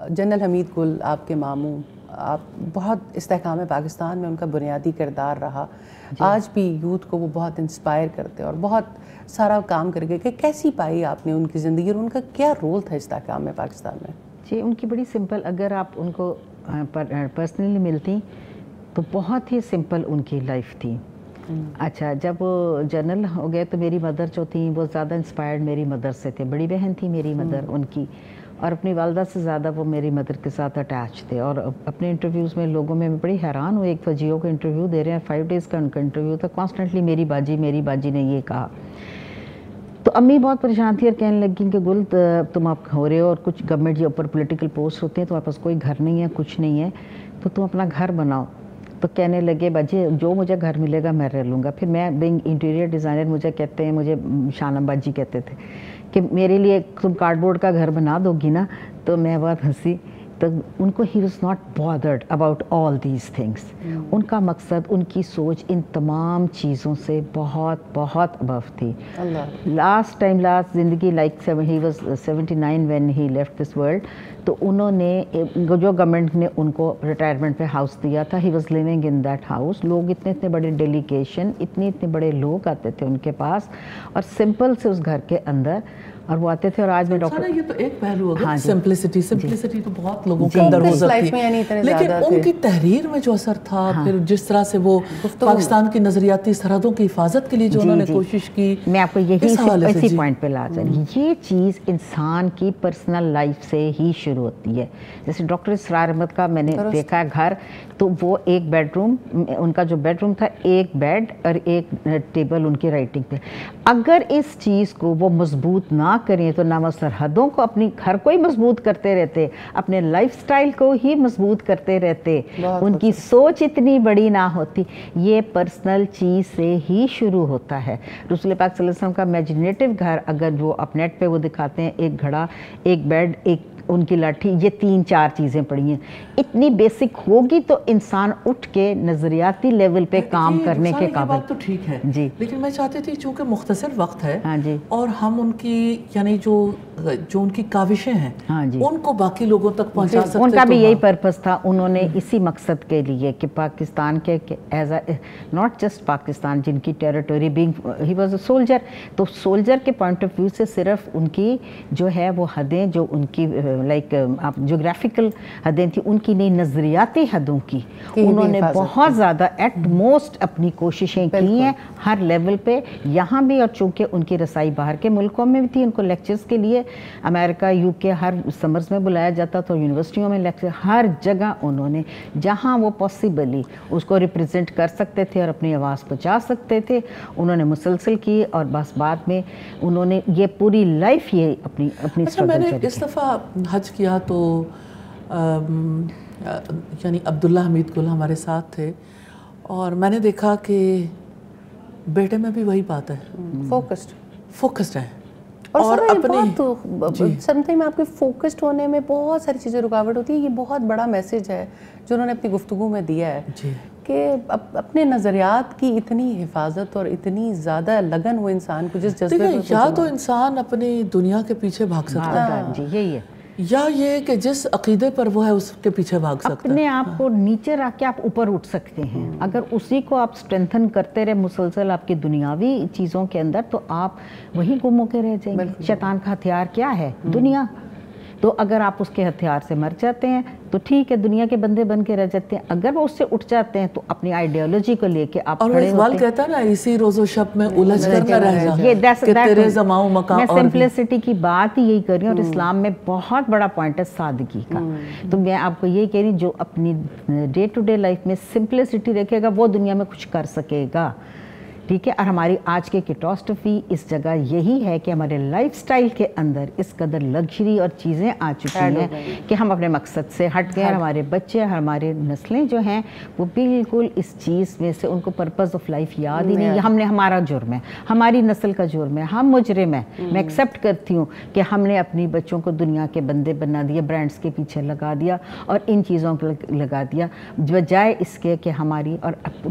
General حمید گل آپ کے ماموں، آپ بہت استحکام پاکستان میں ان کا بنیادی کردار رہا. آج بھی یوتھ کو وہ بہت انسپائر کرتے اور بہت سارا کام کر کے. کہ کیسی پائی آپ نے ان کی زندگی اور ان کا کیا رول تھا استحکام پاکستان میں؟ جی ان کی بڑی سمپل، اگر آپ ان کو پرسنلی ملتی تو بہت ہی سمپل ان کی لائف تھی. اچھا جب وہ جنرل ہو گئے تو میری مدر جو تھیں وہ زیادہ انسپائرڈ میری مدر سے تھے. بڑی بہن تھی میری مدر ان کی، اور اپنی والدہ سے زیادہ وہ میری مدر کے ساتھ اٹیچ تھے. اور اپنے انٹرویوز میں لوگوں میں بڑی حیران ہوئی، ایک جیو کا انٹرویو دے رہے ہیں، 5 days کا ان کا انٹرویو تھا، کانسٹنٹلی میری باجی نے یہ کہا. تو امی بہت پریشان تھی اور کہنے لگی کہ گل تم آپ ہو رہے ہو اور کچھ گورنمنٹ کے اوپر پولیٹیکل پوسٹ ہوتے ہیں، تمہارے پاس کوئی گھر نہیں ہے، کچھ نہیں ہے، تو تم اپنا گھر بناؤ. تو کہنے لگے باجی جو مجھے گھر ملے گا میں رہ لوں گا. پھر میں بینگ انٹیریئر ڈیزائنر، مجھے کہتے ہیں، مجھے شانم باجی کہتے تھے کہ میرے لیے تم کارڈ بورڈ کا گھر بنا دو گی نا. تو میں بہت ہنسی. تو ان کو he was not bothered about all these things. ان کا مقصد، ان کی سوچ ان تمام چیزوں سے بہت بہت ابو تھی. لاسٹ زندگی like he was 79 when he left this world. تو انہوں نے جو گورنمنٹ نے ان کو ریٹائرمنٹ پہ ہاؤس دیا تھا، he was living in that house. لوگ اتنے بڑے ڈیلیگیشن، اتنے بڑے لوگ آتے تھے ان کے پاس، اور سمپل سے اس گھر کے اندر، اور وہ آتے تھے. اور آج میں ڈاکٹر، یہ تو ایک پہلو ہوگا، سمپلسٹی تو بہت لوگوں کے اندر ہو سکتی ہے، لیکن ان کی تحریر میں جو اثر تھا، پھر جس طرح سے وہ پاکستان کی نظریاتی سرحدوں کی حفاظت کے لیے جو انہوں نے کوشش کی، میں آپ کو یہی اسی پوائنٹ پہ لا چاہیے. یہ چیز انسان کی پرسنل لائف سے ہی شروع ہوتی ہے. جیسے ڈاکٹر اسرار احمد کا میں نے دیکھا گھر، تو وہ ایک بیڈ روم، ان کا جو بیڈ روم تھا، ایک بیڈ اور ایک ٹیبل ان کی رائٹنگ پہ. اگر اس چیز کو وہ مضبوط نہ کریں تو نہ وہ سرحدوں کو، اپنی گھر کو ہی مضبوط کرتے رہتے، اپنے لائف سٹائل کو ہی مضبوط کرتے رہتے، ان کی سوچ اتنی بڑی نہ ہوتی. یہ پرسنل چیز سے ہی شروع ہوتا ہے. رسول پاک صلی اللہ علیہ وسلم کا امیجنیٹو گھر اگر وہ اپ نیٹ پہ وہ دکھاتے ہیں، ایک گھڑا، ایک بیڈ، ایک ان کی لاٹھی، یہ 3-4 چیزیں پڑی ہیں. اتنی بیسک ہوگی تو انسان اٹھ کے نظریاتی لیول پہ کام کرنے کے قابل. بات تو ٹھیک ہے جی، لیکن میں چاہتی تھی چونکہ مختصر وقت ہے، ہاں جی، اور ہم ان کی یعنی جو ان کی کاوشیں ہیں، ہاں جی، ان کو باقی لوگوں تک پہنچا سکتے. ان کا بھی یہی پرپس تھا. انہوں نے اسی مقصد کے لیے کہ پاکستان کے as a not just Pakistan, جن کی territory being he was a soldier, تو سولجر کے پوائنٹ آف ویو سے صرف ان کی جو ہے وہ حدیں، جو ان کی لائک آپ جغرافیکل حدیں تھیں، ان کی نہیں، نظریاتی حدوں کی انہوں نے بہت زیادہ ایٹ موسٹ اپنی کوششیں کی ہیں ہر لیول پہ. یہاں بھی، اور چونکہ ان کی رسائی باہر کے ملکوں میں بھی تھی، ان کو لیکچرز کے لیے امریکہ، یو کے ہر سمرز میں بلایا جاتا تھا، یونیورسٹیوں میں لیکچر، ہر جگہ انہوں نے جہاں وہ پاسبلی اس کو ریپرزینٹ کر سکتے تھے اور اپنی آواز پہنچا سکتے تھے، انہوں نے مسلسل کی. اور بس بعد میں انہوں نے یہ پوری لائف یہ اپنی میں نے اس دفعہ حج کیا تو یعنی عبداللہ حمید گل ہمارے ساتھ تھے، اور میں نے دیکھا کہ بیٹے میں بھی وہی بات ہے، فوکسڈ ہے. اور سمٹائم میں آپ کے فوکسڈ ہونے میں بہت ساری چیزیں رکاوٹ ہوتی ہے. یہ بہت بڑا میسیج ہے جو انہوں نے اپنی گفتگو میں دیا ہے کہ اپنے نظریات کی اتنی حفاظت اور اتنی زیادہ لگن ہو انسان کو، جس جذبے کو، یا تو انسان اپنی دنیا کے پیچھے بھاگ سکتا ہے، یہی ہے، یا یہ کہ جس عقیدے پر وہ ہے اس کے پیچھے بھاگ سکتا ہے. اپنے آپ کو نیچے رکھ کے آپ اوپر اٹھ سکتے ہیں. اگر اسی کو آپ سٹرینتھن کرتے رہے مسلسل آپ کی دنیاوی چیزوں کے اندر، تو آپ وہیں گم ہو کے رہ جائیں گے. شیطان کا ہتھیار کیا ہے؟ دنیا. تو اگر آپ اس کے ہتھیار سے مر جاتے ہیں تو ٹھیک ہے، دنیا کے بندے بن کے رہ جاتے ہیں. اگر وہ اس سے اٹھ جاتے ہیں تو اپنی آئیڈیالوجی کو لے کے آپ کھڑے ہوتے ہیں. کہتا ہے نا، اسی روز و شب میں الجھ کر نہ رہ جا کہ تیرے زماؤں مقام. میں سمپلسٹی کی بات ہی یہی کر رہی ہوں، اور اسلام میں بہت بڑا پوائنٹ ہے سادگی کا. تو میں آپ کو یہی کہہ رہی ہوں، جو اپنی ڈے ٹو ڈے لائف میں سمپلسٹی رکھے گا وہ دنیا میں کچھ کر سکے گا. ٹھیک ہے. اور ہماری آج کے کیٹاسٹرفی اس جگہ یہی ہے کہ ہمارے لائف سٹائل کے اندر اس قدر لگژری اور چیزیں آ چکی ہیں کہ ہم اپنے مقصد سے ہٹ گئے. ہمارے بچے، ہمارے نسلیں جو ہیں وہ بالکل اس چیز میں سے، ان کو پرپز آف لائف یاد ہی نہیں. ہم نے، ہمارا جرم ہے، ہماری نسل کا جرم ہے، ہم مجرم ہیں. میں ایکسیپٹ کرتی ہوں کہ ہم نے اپنی بچوں کو دنیا کے بندے بنا دیا، برانڈز کے پیچھے لگا دیا اور ان چیزوں کو لگا دیا، بجائے اس کے کہ ہماری، اور